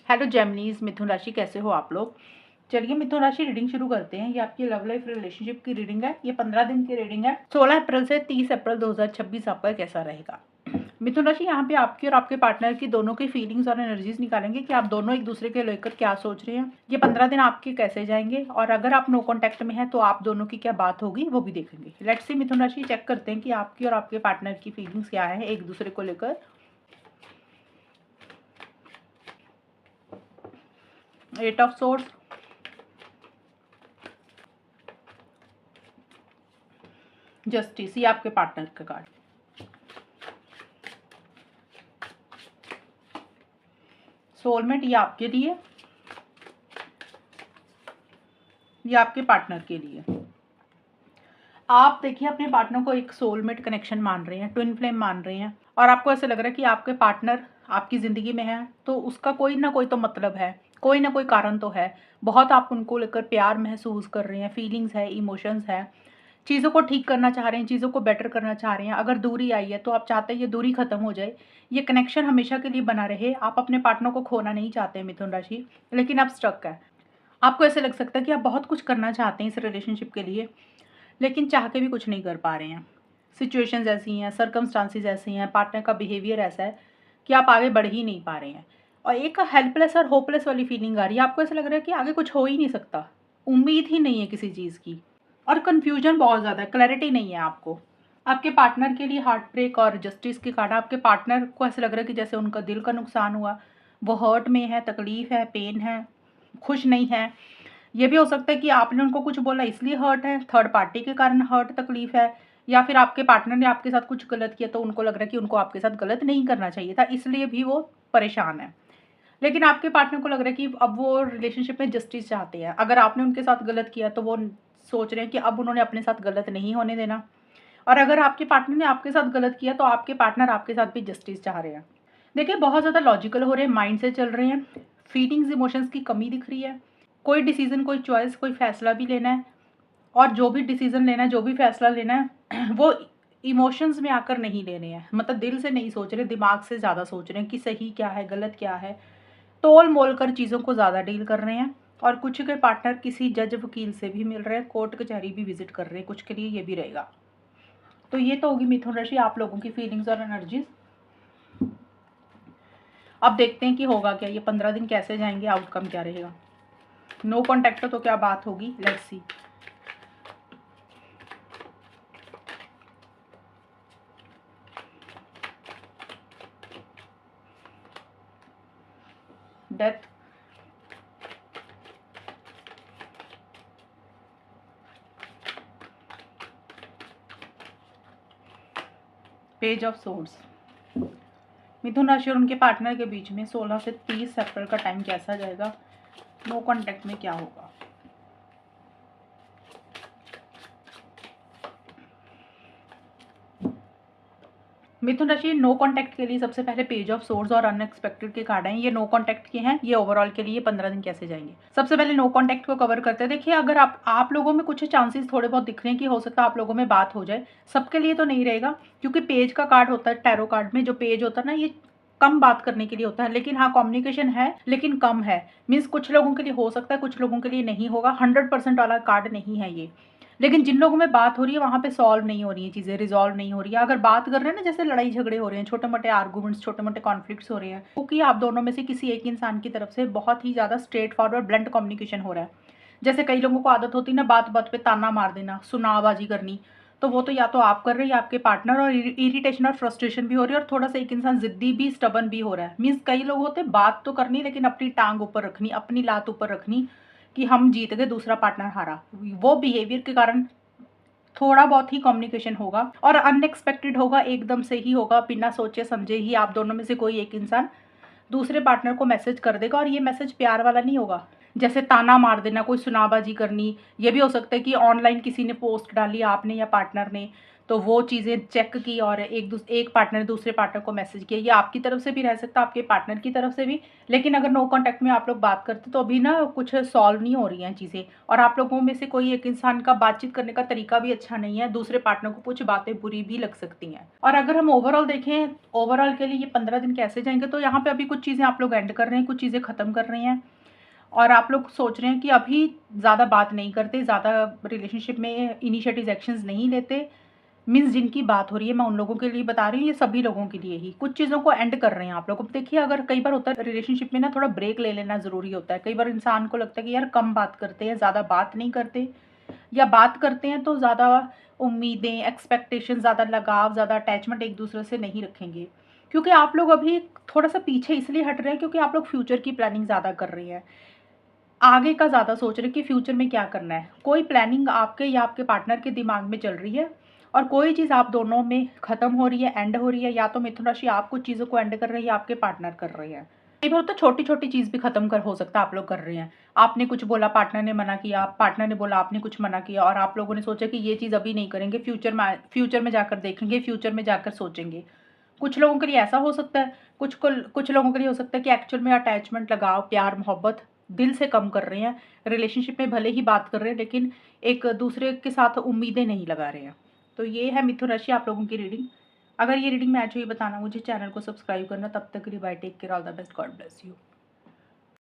Hello जेमिनीज, मिथुन राशि कैसे हो आप लोग। चलिए मिथुन राशि रीडिंग शुरू करते हैं। ये आपकी लव लाइफ रिलेशनशिप की रीडिंग है। ये 15 दिन की रीडिंग है। 16 अप्रैल से 30 अप्रैल 2026 आपका कैसा रहेगा। मिथुन राशि यहाँ पे आपकी और आपके पार्टनर की दोनों की फीलिंग्स और एनर्जीज निकालेंगे कि आप दोनों एक दूसरे के लेकर क्या सोच रहे हैं। ये 15 दिन आपके कैसे जाएंगे और अगर आप नो कॉन्टैक्ट में हैं तो आप दोनों की क्या बात होगी वो भी देखेंगे। लेट्स सी मिथुन राशि, चेक करते हैं कि आपकी और आपके पार्टनर की फीलिंग्स क्या है एक दूसरे को लेकर। एट ऑफ सोर्ड्स, जस्टिस, ये आपके पार्टनर का कार्ड। सोलमेट, ये आपके लिए, ये आपके पार्टनर के लिए। आप देखिए अपने पार्टनर को एक सोलमेट कनेक्शन मान रहे हैं, ट्विन फ्लेम मान रहे हैं और आपको ऐसे लग रहा है कि आपके पार्टनर आपकी ज़िंदगी में है तो उसका कोई ना कोई तो मतलब है, कोई ना कोई कारण तो है। बहुत आप उनको लेकर प्यार महसूस कर रहे हैं, फीलिंग्स है, इमोशंस है, चीज़ों को ठीक करना चाह रहे हैं, चीज़ों को बेटर करना चाह रहे हैं। अगर दूरी आई है तो आप चाहते हैं ये दूरी खत्म हो जाए, ये कनेक्शन हमेशा के लिए बना रहे। आप अपने पार्टनर को खोना नहीं चाहते हैं मिथुन राशि, लेकिन आप स्टक है। आपको ऐसे लग सकता है कि आप बहुत कुछ करना चाहते हैं इस रिलेशनशिप के लिए, लेकिन चाह के भी कुछ नहीं कर पा रहे हैं। सिचुएशंस ऐसी हैं, सर्कमस्टांसिस ऐसी हैं, पार्टनर का बिहेवियर ऐसा है कि आप आगे बढ़ ही नहीं पा रहे हैं और एक हेल्पलेस और होपलेस वाली फीलिंग आ रही है। आपको ऐसा लग रहा है कि आगे कुछ हो ही नहीं सकता, उम्मीद ही नहीं है किसी चीज़ की और कन्फ्यूजन बहुत ज़्यादा है, क्लैरिटी नहीं है आपको। आपके पार्टनर के लिए हार्ट ब्रेक और जस्टिस की कार्ड। आपके पार्टनर को ऐसा लग रहा है कि जैसे उनका दिल का नुकसान हुआ, वो हर्ट में है, तकलीफ है, पेन है, खुश नहीं है। ये भी हो सकता है कि आपने उनको कुछ बोला इसलिए हर्ट है, थर्ड पार्टी के कारण हर्ट तकलीफ है, या फिर आपके पार्टनर ने आपके साथ कुछ गलत किया तो उनको लग रहा है कि उनको आपके साथ गलत नहीं करना चाहिए था, इसलिए भी वो परेशान है। लेकिन आपके पार्टनर को लग रहा है कि अब वो रिलेशनशिप में जस्टिस चाहते हैं। अगर आपने उनके साथ गलत किया तो वो सोच रहे हैं कि अब उन्होंने अपने साथ गलत नहीं होने देना, और अगर आपके पार्टनर ने आपके साथ गलत किया तो आपके पार्टनर आपके साथ भी जस्टिस चाह रहे हैं। देखिए बहुत ज़्यादा लॉजिकल हो रहे हैं, माइंड से चल रहे हैं, फीलिंग्स इमोशंस की कमी दिख रही है। कोई डिसीजन, कोई चॉइस, कोई फैसला भी लेना है और जो भी डिसीजन लेना है, जो भी फैसला लेना है वो इमोशंस में आकर नहीं ले रहे हैं, मतलब दिल से नहीं सोच रहे, दिमाग से ज़्यादा सोच रहे हैं कि सही क्या है, गलत क्या है। तोल मोल कर चीज़ों को ज़्यादा डील कर रहे हैं और कुछ के पार्टनर किसी जज वकील से भी मिल रहे हैं, कोर्ट कचहरी भी विजिट कर रहे हैं, कुछ के लिए ये भी रहेगा। तो ये तो होगी मिथुन राशि आप लोगों की फीलिंग्स और एनर्जीज। अब देखते हैं कि होगा क्या, ये 15 दिन कैसे जाएंगे, आउटकम क्या रहेगा। नो कॉन्टैक्ट तो क्या बात होगी, let's see. Death, page of swords. मिथुन राशि और उनके पार्टनर के बीच में 16 से 30 अप्रैल का टाइम कैसा जाएगा, नो कॉन्टैक्ट में क्या होगा। मिथुन राशि नो कॉन्टैक्ट के लिए सबसे पहले पेज ऑफ सोर्स और अनएक्सपेक्टेड के कार्ड हैं। ये नो कॉन्टैक्ट के हैं, ये ओवरऑल के लिए 15 दिन कैसे जाएंगे। सबसे पहले नो कॉन्टैक्ट को कवर करते हैं। देखिए अगर आप लोगों में कुछ चांसेस थोड़े बहुत दिख रहे हैं कि हो सकता है आप लोगों में बात हो जाए, सबके लिए तो नहीं रहेगा क्योंकि पेज का कार्ड होता है, टैरो कार्ड में जो पेज होता है ना, ये कम बात करने के लिए होता है, लेकिन हाँ कम्युनिकेशन है लेकिन कम है। मीन्स कुछ लोगों के लिए हो सकता है, कुछ लोगों के लिए नहीं होगा। 100% वाला कार्ड नहीं है ये, लेकिन जिन लोगों में बात हो रही है वहाँ पे सॉल्व नहीं हो रही है चीज़ें, रिजॉल्व नहीं हो रही है। अगर बात कर रहे हैं ना, जैसे लड़ाई झगड़े हो रहे हैं, छोटे मोटे आर्गूमेंट्स, छोटे मोटे कॉन्फ्लिक्ट्स हो रहे हैं, क्योंकि आप दोनों में से किसी एक इंसान की तरफ से बहुत ही ज़्यादा स्ट्रेट फॉरवर्ड ब्लंट कम्युनिकेशन हो रहा है। जैसे कई लोगों को आदत होती है ना बात बात पे ताना मार देना, सुनाबाजी करनी, तो वो तो या तो आप कर रहे हैं या आपके पार्टनर, और इरिटेशन और फ्रस्ट्रेशन भी हो रही है और थोड़ा सा एक इंसान जिद्दी भी, स्टबन भी हो रहा है। मीन्स कई लोग होते हैं बात तो करनी लेकिन अपनी टांग ऊपर रखनी, अपनी लात ऊपर रखनी कि हम जीत गए, दूसरा पार्टनर हारा। वो बिहेवियर के कारण थोड़ा बहुत ही कम्युनिकेशन होगा और अनएक्सपेक्टेड होगा, एकदम से ही होगा, बिना सोचे समझे ही आप दोनों में से कोई एक इंसान दूसरे पार्टनर को मैसेज कर देगा। और ये मैसेज प्यार वाला नहीं होगा, जैसे ताना मार देना, कोई सुनाबाजी करनी। ये भी हो सकता है कि ऑनलाइन किसी ने पोस्ट डाली, आपने या पार्टनर ने, तो वो चीज़ें चेक की और एक पार्टनर ने दूसरे पार्टनर को मैसेज किया। ये आपकी तरफ से भी रह सकता है, आपके पार्टनर की तरफ से भी। लेकिन अगर नो कॉन्टैक्ट में आप लोग बात करते तो अभी ना कुछ सॉल्व नहीं हो रही हैं चीज़ें, और आप लोगों में से कोई एक इंसान का बातचीत करने का तरीका भी अच्छा नहीं है, दूसरे पार्टनर को कुछ बातें बुरी भी लग सकती हैं। और अगर हम ओवरऑल देखें, ओवरऑल के लिए ये 15 दिन कैसे जाएँगे, तो यहाँ पे अभी कुछ चीज़ें आप लोग एंड कर रहे हैं, कुछ चीज़ें ख़त्म कर रहे हैं, और आप लोग सोच रहे हैं कि अभी ज़्यादा बात नहीं करते, ज़्यादा रिलेशनशिप में इनिशिएटिव एक्शंस नहीं लेते। मीन्स जिनकी बात हो रही है, मैं उन लोगों के लिए बता रही हूँ, ये सभी लोगों के लिए ही कुछ चीज़ों को एंड कर रहे हैं आप लोग। अब देखिए, अगर कई बार होता है रिलेशनशिप में ना थोड़ा ब्रेक ले लेना ज़रूरी होता है। कई बार इंसान को लगता है कि यार कम बात करते हैं, ज़्यादा बात नहीं करते, या बात करते हैं तो ज़्यादा उम्मीदें, एक्सपेक्टेशन, ज़्यादा लगाव, ज़्यादा अटैचमेंट एक दूसरे से नहीं रखेंगे। क्योंकि आप लोग अभी थोड़ा सा पीछे इसलिए हट रहे हैं क्योंकि आप लोग फ्यूचर की प्लानिंग ज़्यादा कर रहे हैं, आगे का ज़्यादा सोच रहे हैं कि फ्यूचर में क्या करना है। कोई प्लानिंग आपके या आपके पार्टनर के दिमाग में चल रही है, और कोई चीज़ आप दोनों में ख़त्म हो रही है, एंड हो रही है। या तो मिथुन राशि आप कुछ चीज़ों को एंड कर रहे हैं या आपके पार्टनर कर रहे हैं। कई बार तो छोटी-छोटी चीज़ भी ख़त्म कर हो सकता है आप लोग कर रहे हैं। आपने कुछ बोला, पार्टनर ने मना किया, पार्टनर ने बोला, आपने कुछ मना किया, और आप लोगों ने सोचा कि ये चीज़ अभी नहीं करेंगे, फ्यूचर में जाकर देखेंगे, फ्यूचर में जाकर सोचेंगे। कुछ लोगों के लिए ऐसा हो सकता है, कुछ लोगों के लिए हो सकता है कि एक्चुअल में अटैचमेंट, लगाव, प्यार, मोहब्बत दिल से कम कर रहे हैं। रिलेशनशिप में भले ही बात कर रहे हैं, लेकिन एक दूसरे के साथ उम्मीदें नहीं लगा रहे हैं। तो ये है मिथुन राशि आप लोगों की रीडिंग। अगर ये रीडिंग मैच हुई, बताना मुझे, चैनल को सब्सक्राइब करना। तब तक के लिए bye, take care, all the best, God bless you.